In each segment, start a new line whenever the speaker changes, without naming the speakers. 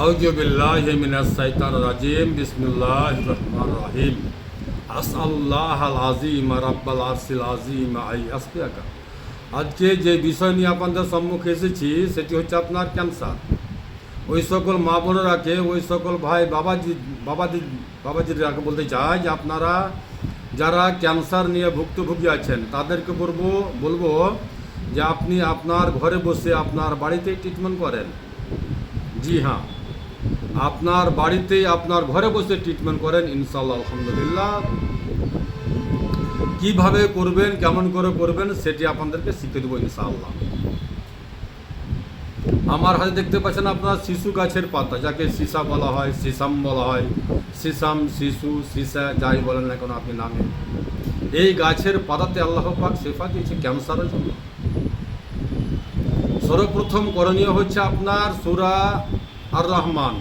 আউযু বিল্লাহি মিনাশ শাইতানির রাজিম বিসমিল্লাহির রহমানির রহিম আসআলুল্লাহাল আযীম রাব্বাল আরশিল আযীম আই আসফিয়াকা। আজকে যে বিষয় নিয়ে আপনাদের সম্মুখে এসেছি সেটি হচ্ছে আপনার ক্যান্সার। ওই সকল মা বোনেরাকে, ওই সকল ভাই বাবাজিরাকে বলতে চাই যে আপনারা যারা ক্যান্সার নিয়ে ভুক্তভোগী আছেন তাদেরকে বলবো যে আপনি আপনার ঘরে বসে আপনার বাড়িতেই ট্রিটমেন্ট করেন। জি হ্যাঁ, আপনার বাড়িতেই আপনার ঘরে বসে ট্রিটমেন্ট করেন ইনশাআল্লাহ। আলহামদুলিল্লাহ। কিভাবে করবেন, কেমন করে করবেন সেটি আপনাদেরকে শিখে দেবো ইনশাআল্লাহ। আমার হাতে দেখতে পাচ্ছেন আপনার শিশু গাছের পাতা, যাকে সিসা বলা হয়, সিসাম বলা হয়, সিসাম, শিশু, সিসা, যাই বলেন না কেন আপনি নামে। এই গাছের পাতাতে আল্লাহ পাক শেফা দিয়েছে ক্যান্সারের জন্য। সর্বপ্রথম করণীয় হচ্ছে আপনার সূরা আর রহমান।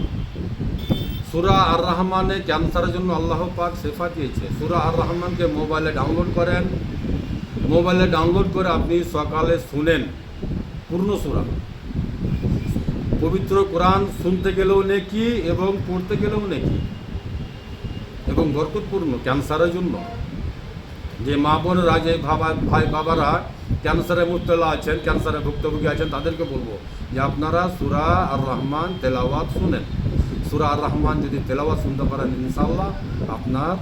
সূরা আর রহমানে ক্যান্সারের জন্য আল্লাহ পাক শেফা দিয়েছে। সূরা আর রহমানকে মোবাইলে ডাউনলোড করেন। মোবাইলে ডাউনলোড করে আপনি সকালে শুনেন পূর্ণ সূরা। পবিত্র কোরআন শুনতে গেলেও নেকি এবং পড়তে গেলেও নেকি, এবং বরকতপূর্ণ ক্যান্সারের জন্য। যে মা বোনেরা, যে ভাই বাবারা ক্যান্সারে মুবতলা আছেন, ক্যান্সারে ভুক্তভোগী আছেন, তাদেরকে বলবো যে আপনারা সূরা আর রহমান তেলাওয়াত শুনেন। সূরা আর রহমান যদি তেলাওয়াত শুনতে পারেন ইনশাআল্লাহ আপনার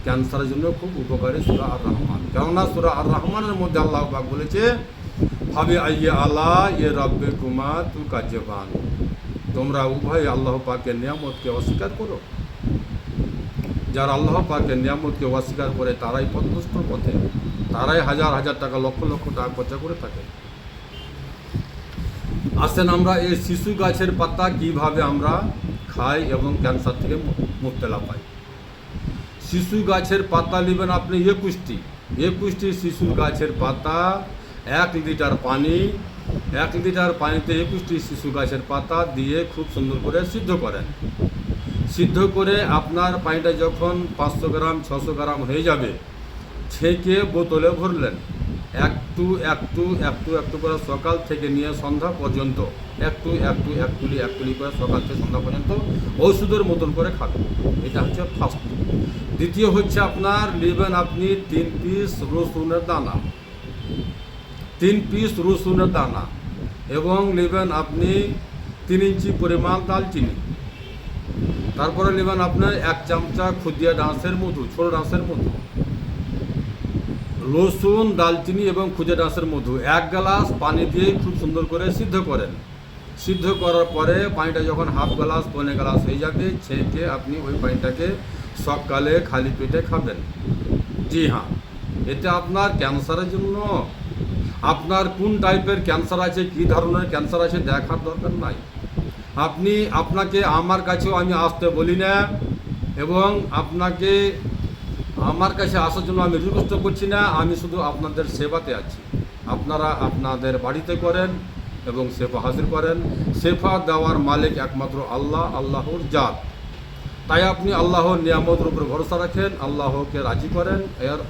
ক্যান্সারের জন্য খুব উপকারী সূরা আর রহমান। কেননা সূরা আর রহমানের মধ্যে আল্লাহ পাক বলেছে ফাবি আইয়ি আলা ইয়ে রাব্বিকুমা তুকাজ্জিবান, তোমরা উভয় আল্লাহ পাকের নিয়ামতকে অস্বীকার করো। যারা আল্লাহ পাকের নিয়ামতকে অস্বীকার করে তারাই পথভ্রষ্ট পথে, তারাই হাজার হাজার টাকা, লক্ষ লক্ষ টাকা খরচা করে থাকে। আসেন আমরা এই শিশু গাছের পাতা কিভাবে আমরা খাই এবং ক্যান্সার থেকে মুক্তি পাই। শিশু গাছের পাতা নেবেন আপনি 21টি শিশু গাছের পাতা, 1 লিটার পানি, 1 লিটার পানিতে 21টি শিশু গাছের পাতা দিয়ে খুব সুন্দর করে সিদ্ধ করেন। সিদ্ধ করে আপনার পানিটা যখন 500 গ্রাম 600 গ্রাম হয়ে যাবে, ছেঁকে বোতলে ভরলেন। একটু করে সকাল থেকে নিয়ে সন্ধ্যা পর্যন্ত একটু করে সকাল থেকে সন্ধ্যা পর্যন্ত ওষুধের মতন করে খাবেন। এটা হচ্ছে ফার্স্ট। দ্বিতীয় হচ্ছে আপনার নেবেন আপনি 3 পিস রসুনের দানা, 3 পিস রসুনের দানা, এবং নেবেন আপনি 3 ইঞ্চি পরিমাণ দালচিনি। তারপরে নেবেন আপনার 1 চামচা খুদিয়া ডাঁশের মধু, ছোট ডাঁশের মধু। রসুন, দালচিনি এবং খুদিয়া ডাঁশের মধু 1 গ্লাস পানি দিয়ে খুব সুন্দর করে সিদ্ধ করেন। সিদ্ধ করার পরে পানিটা যখন হাফ গ্লাস পৌনে গ্লাস হয়ে যাবে, ছেঁকে আপনি ওই পানিটাকে সকালে খালি পেটে খাবেন। জি হ্যাঁ, এটা আপনার ক্যান্সারের জন্য। আপনার কোন টাইপের ক্যান্সার আছে, কী ধরনের ক্যান্সার আছে দেখার দরকার নাই। আপনাকে আমার কাছেও আমি আসতে বলি না, এবং আপনাকে আমার কাছে আসার জন্য আমি রিকোয়েস্ট করছি না। আমি শুধু আপনাদের সেবাতে আছি। আপনারা আপনাদের বাড়িতে করেন এবং সেবা হাজির করেন। সেবা দেওয়ার মালিক একমাত্র আল্লাহ, আল্লাহর জাত। তাই আপনি আল্লাহর নিয়ামতের উপর ভরসা রাখেন, আল্লাহকে রাজি করেন, এর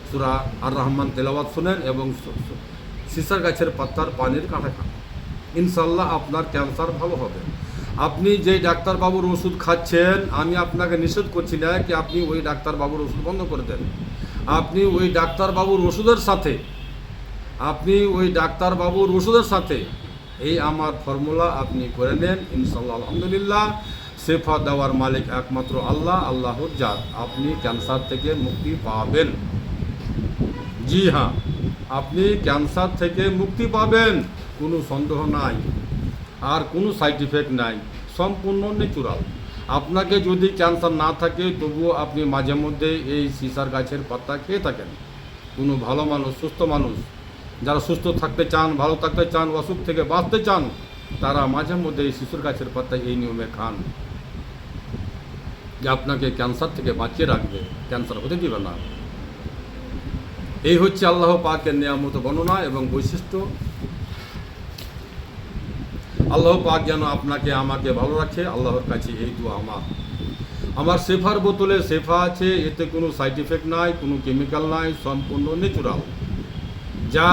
সূরা আর রহমান তেলাওয়াত শুনেন এবং সিসার গাছের পাতার পানির কাঁটা খান। ইনশাআল্লাহ আপনার ক্যান্সার ভালো হবে। আপনি যেই ডাক্তারবাবুর ওষুধ খাচ্ছেন, আমি আপনাকে নিষেধ করছি না কি আপনি ওই ডাক্তারবাবুর ওষুধ বন্ধ করে দেন। আপনি ওই ডাক্তারবাবুর ওষুধের সাথে এই আমার ফর্মুলা আপনি করে নেন ইনশাআল্লাহ। আলহামদুলিল্লাহ। শেফা দেওয়ার মালিক একমাত্র আল্লাহ, আল্লাহর জাত। আপনি ক্যান্সার থেকে মুক্তি পাবেন। জি হ্যাঁ, আপনি ক্যান্সার থেকে মুক্তি পাবেন, কোনো সন্দেহ নাই, আর কোনো সাইড ইফেক্ট নাই, সম্পূর্ণ ন্যাচুরাল। আপনাকে যদি ক্যান্সার না থাকে তবুও আপনি মাঝে মধ্যে এই সিসার গাছের পাতা খেয়ে থাকেন। কোনো ভালো মানুষ, সুস্থ মানুষ, যারা সুস্থ থাকতে চান, ভালো থাকতে চান, অসুখ থেকে বাঁচতে চান, তারা মাঝে মধ্যে এই শিশুর গাছের পাতা এই নিয়মে খান, যে আপনাকে ক্যান্সার থেকে বাঁচিয়ে রাখবে, ক্যান্সার হতে দিবে না। এই হচ্ছে আল্লাহ পাকের নিয়ামত বর্ণনা এবং বৈশিষ্ট্য। আল্লাহ পাক যেন আপনাকে আমাকে ভালো রাখে, আল্লাহর কাছে এই দোয়া আমার শেফার বোতলে শেফা আছে, এতে কোনো সাইড ইফেক্ট নাই, কোনো কেমিক্যাল নাই, সম্পূর্ণ ন্যাচুরাল। যা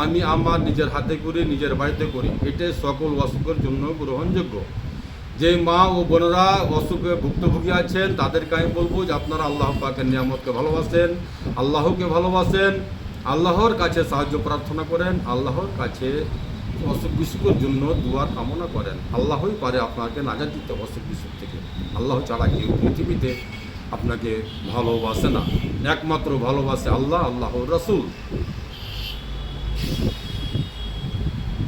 আমি আমার নিজের হাতে করি, নিজের বাড়িতে করি, এটাই সকল অসুখের জন্য গ্রহণযোগ্য। যে মা ও বোনেরা অসুখে ভুক্তভোগী আছেন তাদেরকে আমি বলবো যে আপনারা আল্লাহ পাকের নিয়ামতকে ভালোবাসেন, আল্লাহকে ভালোবাসেন, আল্লাহর কাছে সাহায্য প্রার্থনা করেন, আল্লাহর কাছে অসুখ বিসুখের জন্য দুয়ার কামনা করেন। আল্লাহই পারে আপনাকে নাজাত দিতে অসুখ বিসুখ থেকে। আল্লাহ ছাড়া কেউ পৃথিবীতে আপনাকে ভালোবাসে না, একমাত্র ভালোবাসে আল্লাহ, আল্লাহর রাসূল।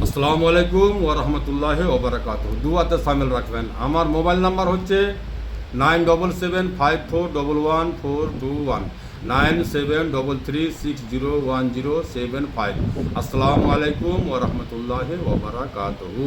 আসসালামু আলাইকুম ওয়া রাহমাতুল্লাহি ওয়া বারাকাতুহু। দুয়াতে শামিল রাখবেন। আমার মোবাইল নাম্বার হচ্ছে 9775411421, 9733601075। আসসালামু আলাইকুম ওয়া রাহমাতুল্লাহি ওয়া বারাকাতুহু।